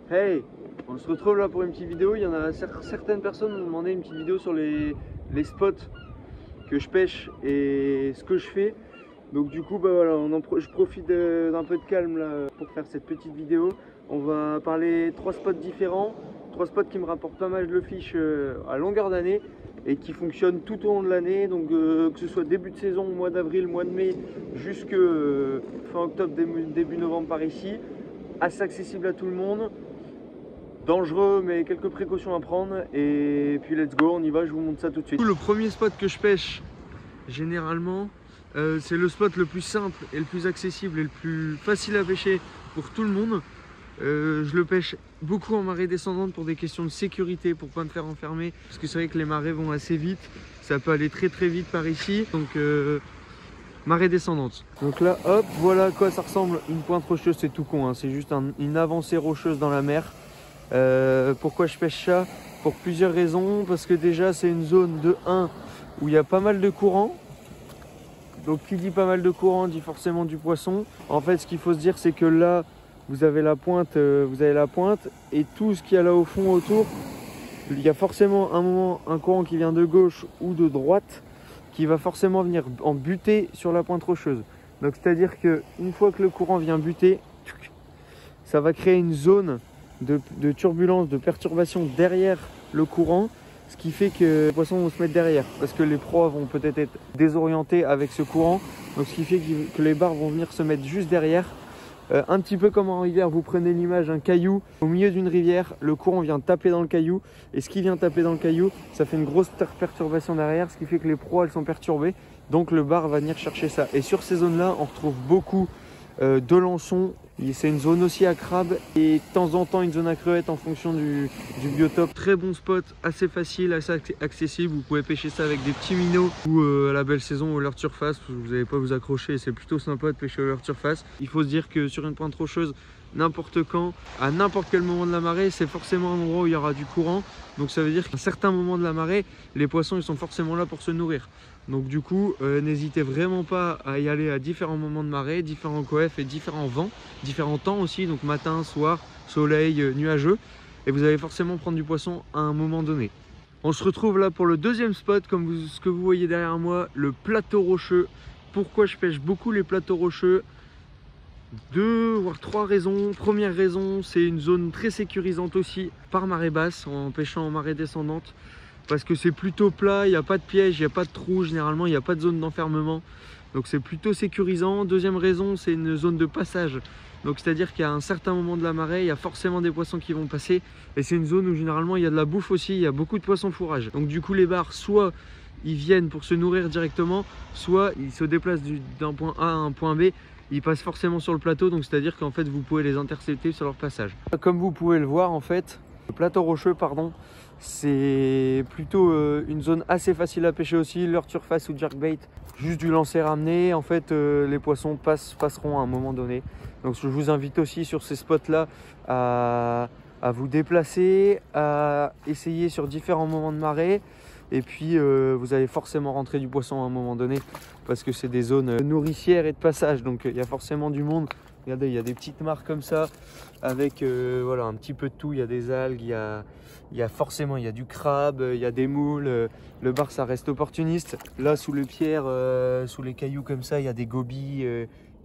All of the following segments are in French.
Hey, on se retrouve là pour une petite vidéo. Il y en a certaines personnes m'ont demandé une petite vidéo sur les spots que je pêche et ce que je fais. Donc du coup, bah voilà, je profite d'un peu de calme là pour faire cette petite vidéo. On va parler 3 spots différents, 3 spots qui me rapportent pas mal de fish à longueur d'année et qui fonctionnent tout au long de l'année. Donc que ce soit début de saison, mois d'avril, mois de mai, jusque fin octobre, début novembre par ici. Assez accessible à tout le monde. Dangereux, mais quelques précautions à prendre. Et puis let's go, on y va, je vous montre ça tout de suite. Le premier spot que je pêche généralement, c'est le spot le plus simple et le plus accessible et le plus facile à pêcher pour tout le monde. Je le pêche beaucoup en marée descendante pour des questions de sécurité, pour pas me faire enfermer, parce que c'est vrai que les marées vont assez vite, ça peut aller très très vite par ici. Donc marée descendante. Donc là, hop, voilà à quoi ça ressemble une pointe rocheuse. C'est tout con, hein. C'est juste une avancée rocheuse dans la mer. Pourquoi je pêche ça? Pour plusieurs raisons. Parce que déjà, c'est une zone de 1 où il y a pas mal de courant. Donc qui dit pas mal de courant dit forcément du poisson. En fait, ce qu'il faut se dire, c'est que là, vous avez la pointe, et tout ce qu'il y a là au fond autour, il y a forcément un courant qui vient de gauche ou de droite, qui va forcément venir en buter sur la pointe rocheuse. Donc c'est-à-dire qu'une fois que le courant vient buter, ça va créer une zone de turbulence, de perturbation derrière le courant, ce qui fait que les poissons vont se mettre derrière, parce que les proies vont peut-être être désorientées avec ce courant, donc ce qui fait que les barres vont venir se mettre juste derrière. Un petit peu comme en rivière, vous prenez l'image d'un caillou au milieu d'une rivière, le courant vient taper dans le caillou, et ce qui vient taper dans le caillou, ça fait une grosse perturbation derrière, ce qui fait que les proies elles sont perturbées, donc le bar va venir chercher ça. Et sur ces zones-là, on retrouve beaucoup de lançons. C'est une zone aussi à crabe et de temps en temps une zone à crevettes en fonction du biotope. Très bon spot, assez facile, assez accessible. Vous pouvez pêcher ça avec des petits minots ou à la belle saison au leurre de surface. Vous n'allez pas vous accrocher, c'est plutôt sympa de pêcher au leurre de surface. Il faut se dire que sur une pointe rocheuse, n'importe quand, à n'importe quel moment de la marée, c'est forcément un endroit où il y aura du courant. Donc ça veut dire qu'à un certain moment de la marée, les poissons ils sont forcément là pour se nourrir. Donc du coup, n'hésitez vraiment pas à y aller à différents moments de marée, différents coefs et différents vents, différents temps aussi, donc matin, soir, soleil, nuageux. Et vous allez forcément prendre du poisson à un moment donné. On se retrouve là pour le deuxième spot, comme ce que vous voyez derrière moi, le plateau rocheux. Pourquoi je pêche beaucoup les plateaux rocheux? 2 voire 3 raisons. Première raison, c'est une zone très sécurisante aussi par marée basse, en pêchant en marée descendante. Parce que c'est plutôt plat, il n'y a pas de piège, il n'y a pas de trou, généralement il n'y a pas de zone d'enfermement. Donc c'est plutôt sécurisant. Deuxième raison, c'est une zone de passage. Donc c'est-à-dire qu'à un certain moment de la marée, il y a forcément des poissons qui vont passer. Et c'est une zone où généralement il y a de la bouffe aussi, il y a beaucoup de poissons fourrage. Donc du coup les bars, soit ils viennent pour se nourrir directement, soit ils se déplacent d'un point A à un point B. Ils passent forcément sur le plateau, donc c'est-à-dire qu'en fait vous pouvez les intercepter sur leur passage. Comme vous pouvez le voir en fait, le plateau rocheux, pardon, c'est plutôt une zone assez facile à pêcher aussi, leurre de surface ou jerkbait, juste du lancer ramené. En fait, les poissons passeront à un moment donné. Donc je vous invite aussi sur ces spots-là à vous déplacer, à essayer sur différents moments de marée. Et puis vous allez forcément rentrer du poisson à un moment donné, parce que c'est des zones nourricières et de passage. Donc il y a forcément du monde. Regardez, il y a des petites mares comme ça, avec voilà, un petit peu de tout. Il y a des algues, il y a forcément du crabe, il y a des moules. Le bar, ça reste opportuniste. Là, sous les pierres, sous les cailloux comme ça, il y a des gobies,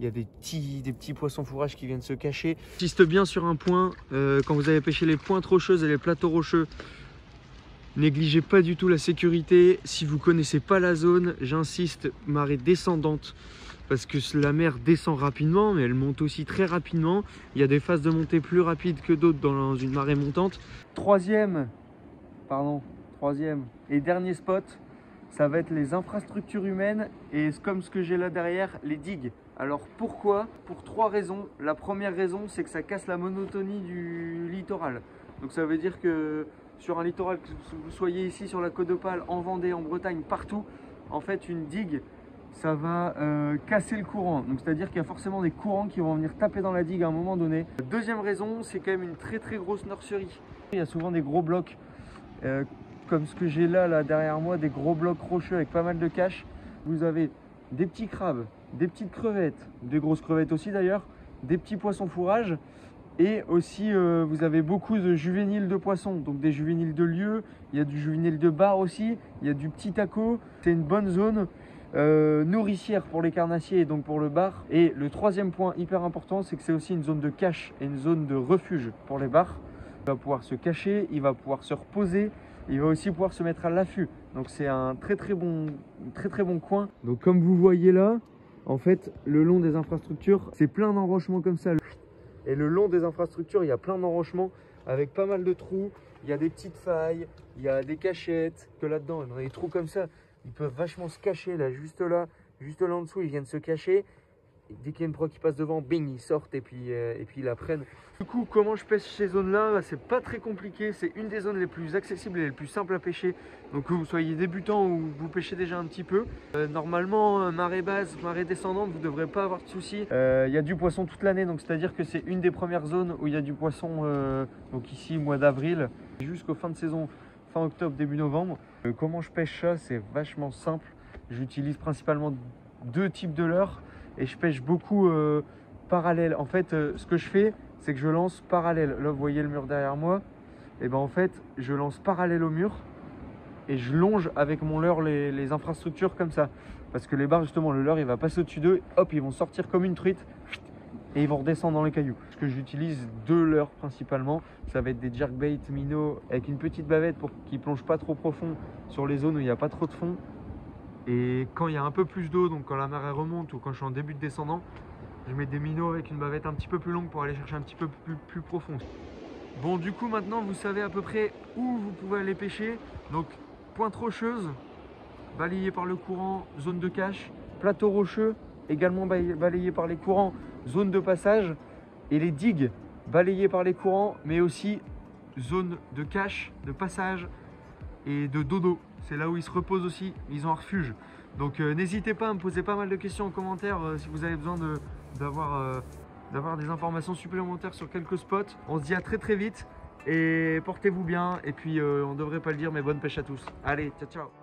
il y a des petits poissons fourrage qui viennent se cacher. J'insiste bien sur un point, quand vous avez pêché les pointes rocheuses et les plateaux rocheux, négligez pas du tout la sécurité. Si vous connaissez pas la zone, j'insiste, marée descendante. Parce que la mer descend rapidement, mais elle monte aussi très rapidement. Il y a des phases de montée plus rapides que d'autres dans une marée montante. Troisième et dernier spot, ça va être les infrastructures humaines et comme ce que j'ai là derrière, les digues. Alors pourquoi? Pour 3 raisons. La première raison, c'est que ça casse la monotonie du littoral. Donc ça veut dire que sur un littoral, que vous soyez ici sur la Côte d'Opale, en Vendée, en Bretagne, partout, en fait une digue, ça va casser le courant. Donc c'est-à-dire qu'il y a forcément des courants qui vont venir taper dans la digue à un moment donné. Deuxième raison, c'est quand même une très très grosse nurserie. Il y a souvent des gros blocs, comme ce que j'ai là derrière moi, des gros blocs rocheux avec pas mal de caches. Vous avez des petits crabes, des petites crevettes, des grosses crevettes aussi d'ailleurs, des petits poissons fourrage, Et aussi, vous avez beaucoup de juvéniles de poissons, donc des juvéniles de lieu, il y a du juvénile de bar aussi, il y a du petit taco. C'est une bonne zone nourricière pour les carnassiers et donc pour le bar. Et le troisième point hyper important, c'est que c'est aussi une zone de cache et une zone de refuge pour les bars. Il va pouvoir se cacher, il va pouvoir se reposer, il va aussi pouvoir se mettre à l'affût. Donc c'est un très très bon coin. Donc comme vous voyez là, en fait, le long des infrastructures, c'est plein d'enrochements comme ça. Et le long des infrastructures, il y a plein d'enrochements avec pas mal de trous. Il y a des petites failles, il y a des cachettes. Que là-dedans, dans des trous comme ça, ils peuvent vachement se cacher là, juste là en dessous, ils viennent se cacher. Et dès qu'il y a une proie qui passe devant, bing, ils sortent et puis ils la prennent. Du coup, comment je pêche ces zones-là? C'est pas très compliqué. C'est une des zones les plus accessibles et les plus simples à pêcher. Donc que vous soyez débutant ou vous pêchez déjà un petit peu. Normalement, marée basse, marée descendante, vous ne devrez pas avoir de soucis. Il y a du poisson toute l'année, donc c'est-à-dire que c'est une des premières zones où il y a du poisson. Donc ici, mois d'avril, jusqu'aux fin de saison, fin octobre, début novembre. Comment je pêche ça? C'est vachement simple. J'utilise principalement 2 types de leurres. Et je pêche beaucoup parallèle. En fait, ce que je fais, c'est que je lance parallèle. Là, vous voyez le mur derrière moi. Et ben en fait, je lance parallèle au mur et je longe avec mon leurre les infrastructures comme ça. Parce que les barres, justement, le leurre, il va passer au-dessus d'eux. Hop, ils vont sortir comme une truite et ils vont redescendre dans les cailloux. Parce que j'utilise 2 leurres principalement. Ça va être des jerkbait minots avec une petite bavette pour qu'ils ne plongent pas trop profond sur les zones où il n'y a pas trop de fond. Et quand il y a un peu plus d'eau, donc quand la marée remonte ou quand je suis en début de descendant, je mets des minots avec une bavette un petit peu plus longue pour aller chercher un petit peu plus profond. Bon, du coup, maintenant, vous savez à peu près où vous pouvez aller pêcher. Donc, pointe rocheuse, balayée par le courant, zone de cache. Plateau rocheux, également balayé par les courants, zone de passage. Et les digues, balayées par les courants, mais aussi zone de cache, de passage et de dodo. C'est là où ils se reposent aussi, ils ont un refuge. Donc n'hésitez pas à me poser pas mal de questions en commentaire si vous avez besoin d'avoir des informations supplémentaires sur quelques spots. On se dit à très très vite et portez-vous bien. Et puis on devrait pas le dire, mais bonne pêche à tous. Allez, ciao ciao.